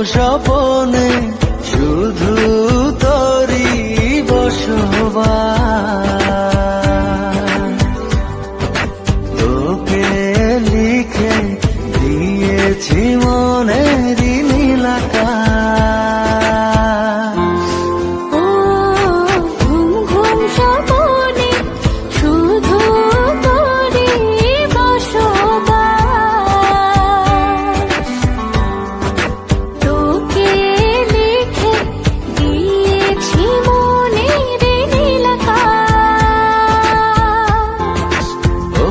স্বপনে শুধু তোরই বসবাস। তোকে লিখে দিয়েছি মনেরই নীল আকাশ। ও ঘুম ঘুম স্বপনে শুধু তোরই বসবাস। তোকে লিখে দিয়েছি মনের নীল আকাশ। ও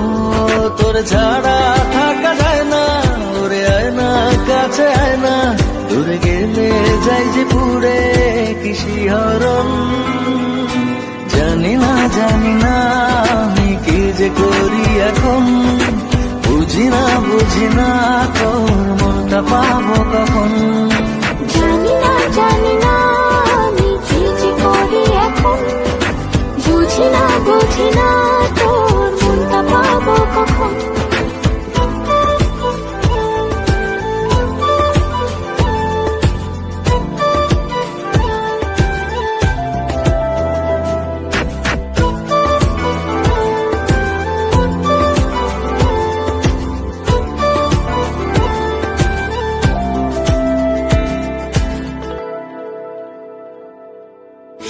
তোর ছাড়া থাকা যায় না, ওরে আয় না কাছে আয় না, দূরে গেলে যাই যে পুরে কি শিহরণ। জানি না আমি কি যে করি এখন, বুঝি না তোর মনটা পাবো কখন। জানি না আমি কি যে করি এখন, বুঝি না তোর মনটা পাবো কখন।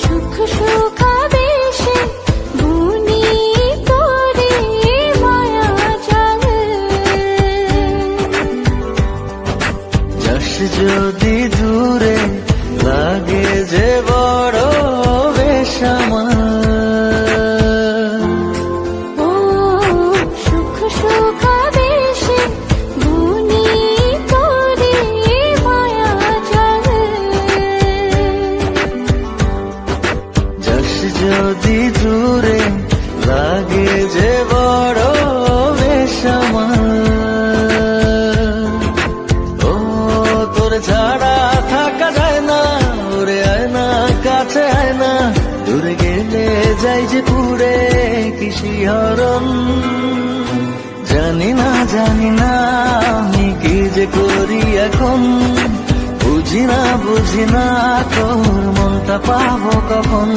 সুখ সুখাবেশে বুনি তোরে মায়া জাল। যাস যদি দূরে লাগে যে বড় বেসামাল। ও সুখ সুখাবেশে বুনি তোরে মায়া জাল। যাস যদি দূরে লাগে যে বড় বেসামাল। ও তোর ছাড়া থাকা যায় না, ওরে আয় না কাছে আয় না, দূরে গেলে যাই যে পুরে কি শিহরণ। জানি না আমি কি যে করি এখন, বুঝি না তোর মনটা পাবো কখন।